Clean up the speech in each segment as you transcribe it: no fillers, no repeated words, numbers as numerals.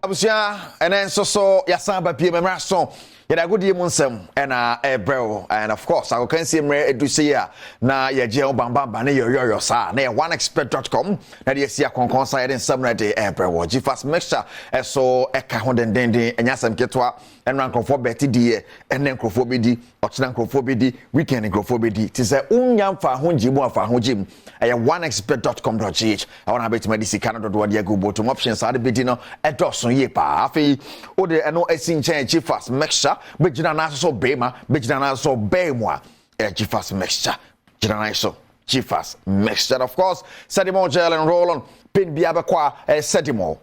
Abusia and then so yasamba pie memra so yeda godie mu nsem na ebrel and of course I can see me edusi ya na ye je obamba na yoyo sa na oneexpert.com na de sia konkon sa yede nsem na de ebrel gifas mixture so eka ho dendenden enyasem ketwa enran krofo beti die enen krofo bedi ochina krofo bedi weekend krofo bedi ti se unyamfa ho njimu afa ho jim oneexpert.com.gh I want to bet me this Canada do dia go bottom options ade bedi no edoso ye pa afi o de eno esin chen gifas mixture begina na so bema begina na so bemwa gifas mixture gina na so gifas mixture of course sedimo gel and roll on pin bia bekwa sedimo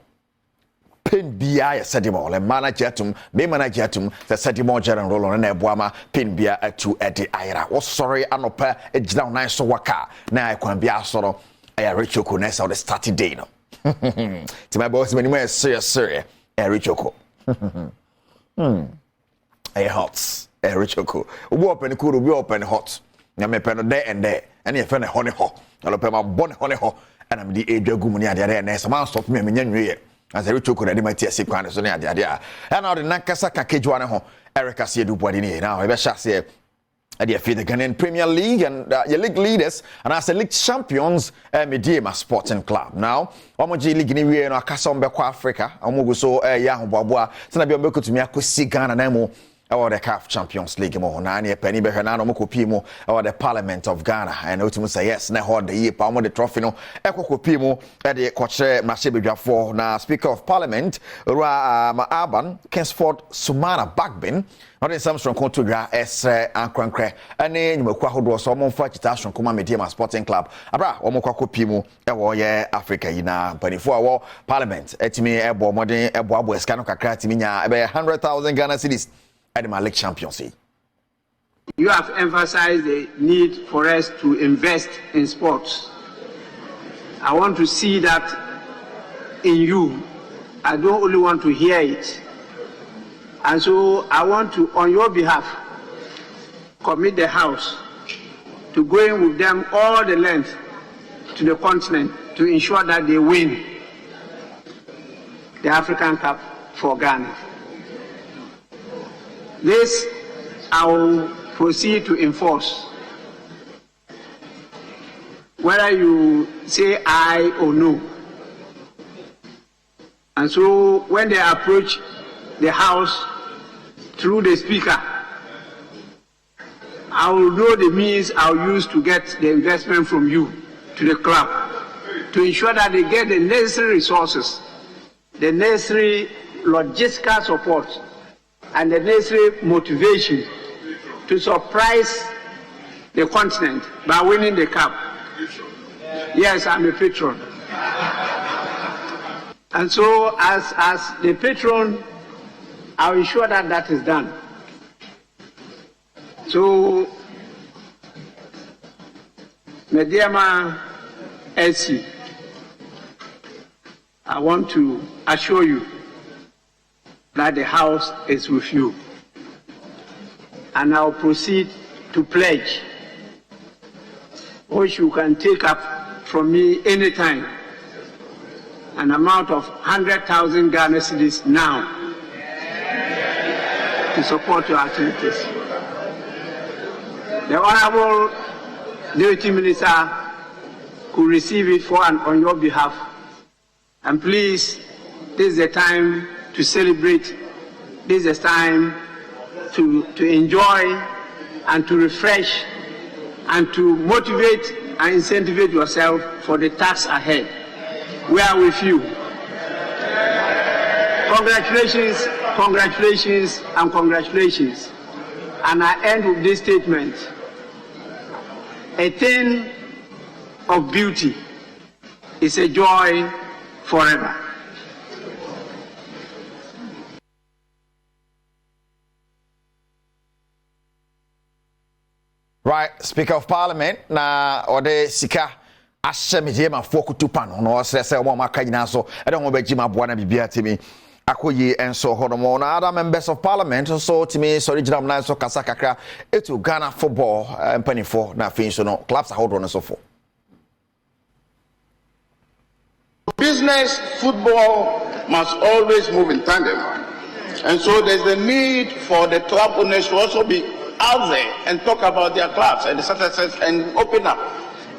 pin bia sedimo le managetum me managetum the sedimo gel and roll on na eboama pin bia atu edi ayra wo sorry anopa gina na so waka na ekwan bia soro Richoko na so the starting day no to my boss many more serious Richoko hot Richoko we open cool we open hot na me pen there and there and you fen honey ho na pe ma bon honey ho and am di edwagu mu ni ade ade na so man stop me nya nwie as Richoko na de ma tie kwan so na ade ade and now the nakasa kakejwa ne ho Erica Siedu body ni now e be sha se the Ghanaian Premier League and your league leaders and as a league champions Medema Sporting Club. Now, Omoji League ni we no akasa ombekwa Africa. Omogu so ya hoboaboa. Tena bi ombeko tumi akosi Ghana na mu the CAF Champions League mo na ne pani be hwe na no mokopi mu the Parliament of Ghana and otumu say yes na hold the year pa the trophy no ekokopi mu de koche machebe dwafo na Speaker of Parliament Adom Kingsford Sumana Bagbin not in some strong contour esre ankrankre ane nyumakwa hodo so momfa chita strong kuma Medema Sporting Club abra omokwa kopi mu ye Africa yina panifo awo Parliament etimi ebo modern ebo abo eska no kakra timi nya 100,000 Ghana cedis at the League Championship. You have emphasized the need for us to invest in sports. I want to see that in you. I don't only want to hear it. And so I want to, on your behalf, commit the House to going with them all the length to the continent to ensure that they win the African Cup for Ghana. This I will proceed to enforce. Whether you say aye or no. And so when they approach the House through the Speaker, I will know the means I'll use to get the investment from you to the club to ensure that they get the necessary resources, the necessary logistical support, and the necessary motivation to surprise the continent by winning the cup. Yes, I'm a patron. And so as the patron, I'll ensure that that is done. So, Medema SC, I want to assure you that the House is with you. And I'll proceed to pledge, which you can take up from me anytime, an amount of 100,000 Ghana cedis now to support your activities. The Honorable Deputy Minister could receive it for and on your behalf. And please, this is the time to celebrate. This is time to enjoy and to refresh and to motivate and incentivize yourself for the task ahead. We are with you. Congratulations, congratulations, and congratulations. And I end with this statement. A thing of beauty is a joy forever. Right, Speaker of Parliament na ode sika ashe Medema fokutu pano no sese o maka nyina so e don obaji maboa na bibia timi akoyi enso hodomo na other members of Parliament so timi sorry jinam na so kasa kakra etu Ghana football mpanifo na fin so no clubs ahodo no so for business, football, must always move in tandem. And so there's the need for the club owners to also be out there and talk about their clubs and the successes and open up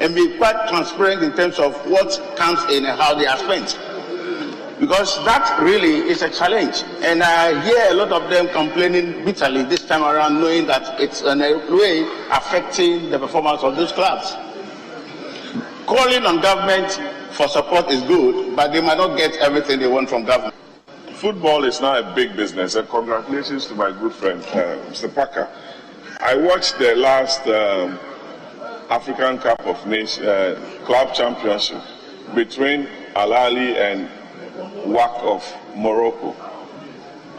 and be quite transparent in terms of what comes in and how they are spent. Because that really is a challenge. And I hear a lot of them complaining bitterly this time around, knowing that it's in a way affecting the performance of those clubs. Calling on government for support is good, but they might not get everything they want from government. Football is now a big business, and congratulations to my good friend, Mr. Parker. I watched the last African Cup of Nations Club Championship between Al Ahly and WAC of Morocco.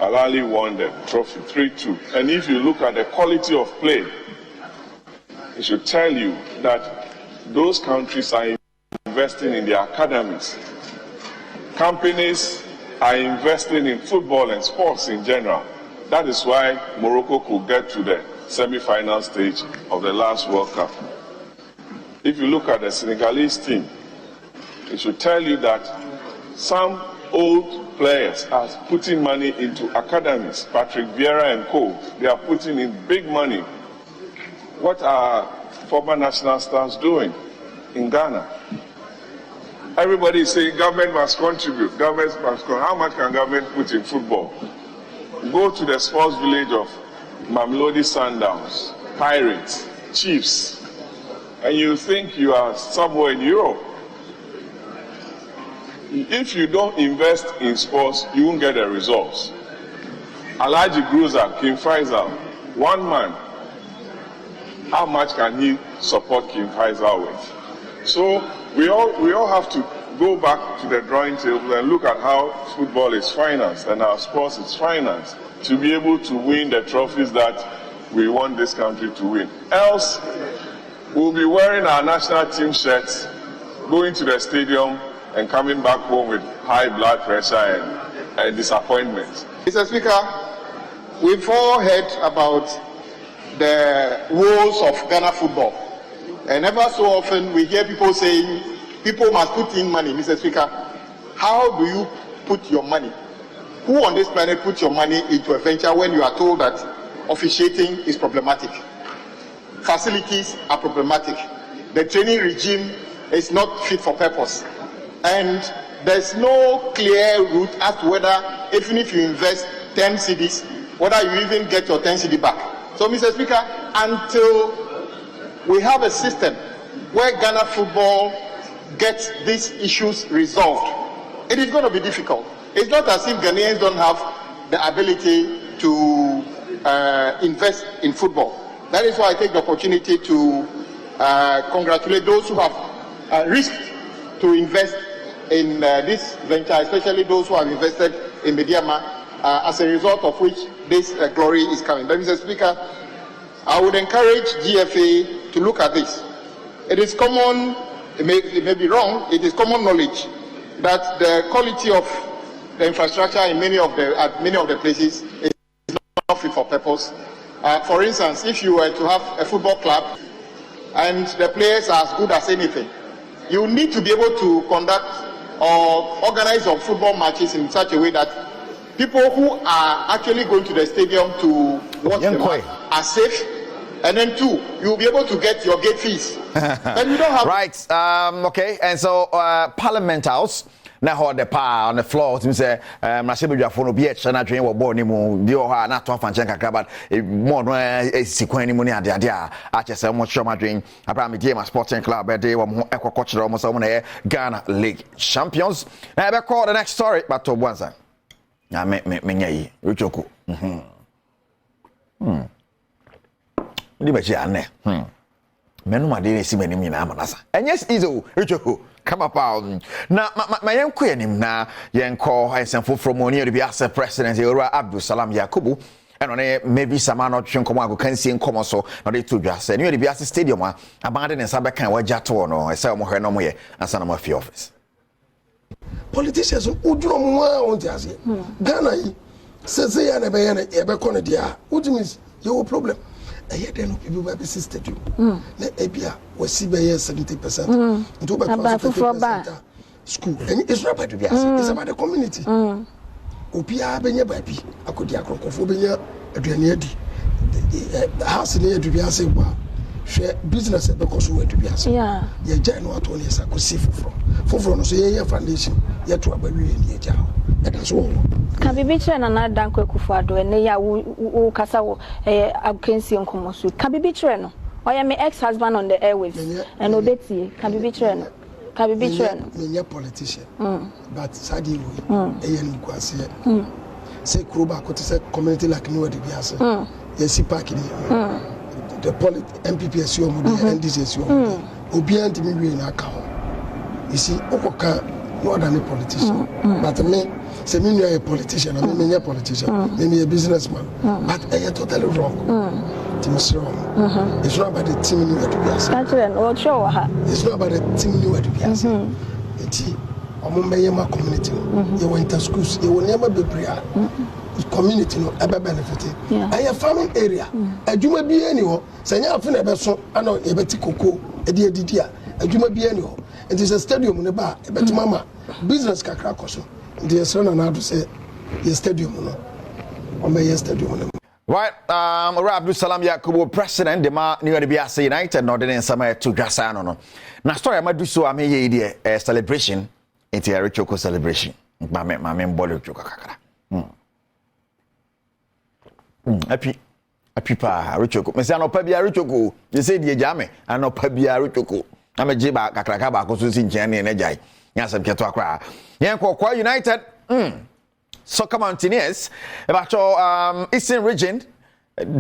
Al Ahly won the trophy 3-2. And if you look at the quality of play, it should tell you that those countries are investing in their academies. Companies are investing in football and sports in general. That is why Morocco could get to the semi-final stage of the last World Cup. If you look at the Senegalese team, it should tell you that some old players are putting money into academies. Patrick Vieira and co, they are putting in big money. What are former national stars doing in Ghana? Everybody is saying government must contribute, government must contribute. How much can government put in football? Go to the sports village of Mamelodi Sundowns, Pirates, Chiefs, and you think you are somewhere in Europe. If you don't invest in sports, you won't get the results. Alhaji Gruza, King Faisal, one man, how much can he support King Faisal with? So we all have to go back to the drawing table and look at how football is financed and our sports is financed to be able to win the trophies that we want this country to win. Else, we'll be wearing our national team shirts, going to the stadium and coming back home with high blood pressure and disappointment. Mr. Speaker, we've all heard about the woes of Ghana football. And ever so often we hear people saying, people must put in money. Mr. Speaker, how do you put your money? Who on this planet puts your money into a venture when you are told that officiating is problematic? Facilities are problematic. The training regime is not fit for purpose. And there's no clear route as to whether, even if you invest 10 cedis, whether you even get your 10 cedi back. So, Mr. Speaker, until we have a system where Ghana football gets these issues resolved, it is going to be difficult. It's not as if Ghanaians don't have the ability to invest in football. That is why I take the opportunity to congratulate those who have risked to invest in this venture, especially those who have invested in Mediama, as a result of which this glory is coming. But Mr. Speaker, I would encourage GFA to look at this. It is common, it may be wrong, it is common knowledge that the quality of the infrastructure in many of the places is not fit for purpose. For instance, if you were to have a football club and the players are as good as anything, you need to be able to conduct or organize your football matches in such a way that people who are actually going to the stadium to watch the match are safe. And then two, you'll be able to get your gate fees. And you don't have... Right, okay, and so Parliament House, now the power on the floor, to say, Masibu for no beach, and I dream of born him, the Oha, not to Fanchaka Krabat, more sequence money at the idea. I just say, much of my dream. Abraham Game, Sporting Club, a day of Echo Coach, almost on air, Ghana League champions. Now, I call the next story, but to one side. I make me, Richoku. Menu madini si meni mina manasa. And yes, izo Richoku. Come up na my yanko enim na yanko ensemfo from oni be as president Ora Abdul Salam Yakubu and on maybe samano twenko ago kan si nkomo so na dey to dwa say ni be as stadium a abande ne sabe kan wajato no e say mo hwe no mo ye ansa na mo fi office. Politicians uduro mo won ti ase Ghana yi say ya na be ye na e be kono dia ujimis your problem. I hear them people be stadium. Na ebia wasi be 70%. Into be 30%. school. And it's not about the bias, it's about the community. Opia benye baby, akodi akrokofo benye aduane adi. House near to be as a share business because we to be as yeah. Your general attorney is a see for no say your foundation, yet to a baby in the jail. That's all. Can be better and another danko kufado and ya who Casawo Abkensi on Comosu. Can be better no. I am my ex-husband on the airwaves and Obeti can be better. Can be better. Me politician. But Sadi we say Kruba could say community like New Adibiasa. Yes, parking the MPPS NDCS Obian to me in account. You see, Okoka more than a politician. But me, say me a politician, I mean a politician, maybe a businessman. But I am totally wrong. It's wrong. It's not about the team you have to be as. It's not about the team you have to be as. It's a community. You went to schools, you will never be prayer. Community no ebe benefit a farming area adwuma bi eni say nya afa na ebe so ana ebeti koko edi edidi a adwuma bi eni it is a stadium ne ba ebeti mama business kakra koso the esra na do say your stadium no o me your stadium no right Abdul Salam Yakubu president de ma New York United no de nsama to dwasa no na story ma do so ame ye de celebration into a Richoko celebration ma me mbolo Richoko kakra Happy pa Richoko. Me say no pa bia Richoko. You say die jame ano pa bia Richoko. Na me giba kakraka ba ko so si nchen ne na jai. Nya sam keto akra. Yen ko United Soccer Mountaineers about Eastern Region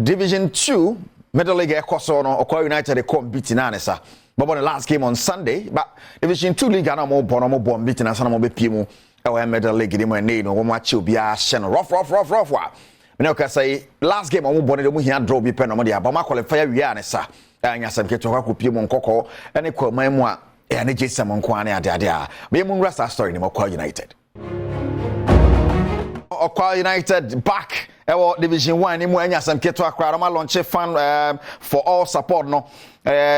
Division 2 Middle League ekoso no Okwa United compete na nesa. But the last game on Sunday, but Division 2 League na mo bon beat na sana mo be pie mu e wa Middle League di mo ne no wo ma chi obi a hye no rough wa. Me no ka say last game on born dem hia draw bi pe no mo dia ba ma qualify wi a ne sa anya sam ke to kwa pie mu nkoko ene kwa man mu a e ane jesam nko ane ade a me mu rest story ni Okwa United. Okwa United back ewo Division 1 ni mu anya sam ke to akra ma launch fan for all support no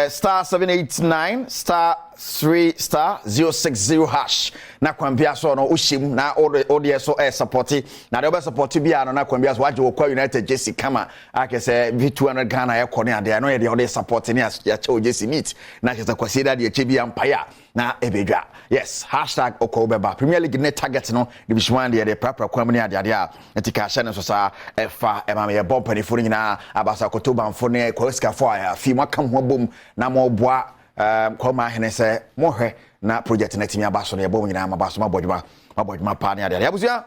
star 789 star 3 star 060 hash na kwambia so no ushim na ode so support na de support bia no na kwambia so waje Okwa United Jesse kama akese V200 Ghana e kone ade no ye de ode support ni ya che Jesse meet na kese kwasi da de che bia empire na ebedwa yes #okobeba Premier League net target no Division 1 de prapra kwam ni ade a etika hye no so sa efa ema me bomb pani fo nyina abasa kotoba mfo ne kwaska fo a fi maka ho bom na mo boa koma hene se mohwe na project na timi abaso na yebo nyina mabaso mabodjuma pa ne ade abusua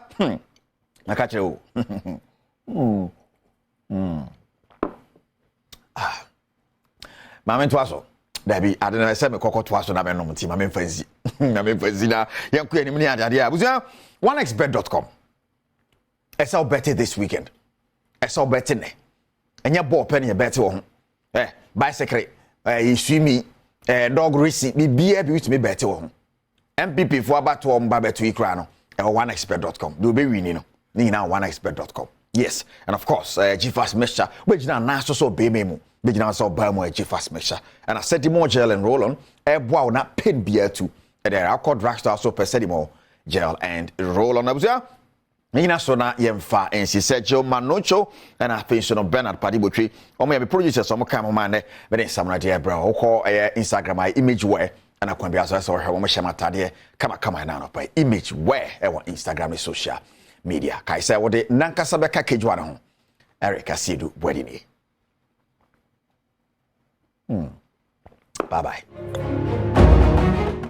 na ka kire o Mamento aso dabi ade na se me kokoto aso na benom ti mame mfanzi na me mfanzi na yanku anim ne ade abusua onexbet.com Esau betting this weekend. Esau betting ne. Enya ball pen ye bet wo ho. Bicycle, swimmy, dog racing, bibia bi witimi bet wo ho. MPP for about to ba bet ikra no. onexpert.com. Do be winning no. Ni na onexpert.com. Yes, and of course, G-Fast mixture. We jina na so be memu. Be jina so ba mo G-Fast mixture. And I said the more gel and roll on. Boa na pen beer too. And there alcohol drugstore so per more gel and roll on abusua. Nina so na yemfa ensi Sergio Manocho and a pension of Bernard Padibotri. Omo ya producers omo kam man ne be den samra de bra. Oko Instagram image where and akwambi aso so he omo shemata de kama na no pa image where e won Instagram social media. Kai say wo de nankasa be ka kejwa ne ho. Eric Asidu Bwedini. Bye bye.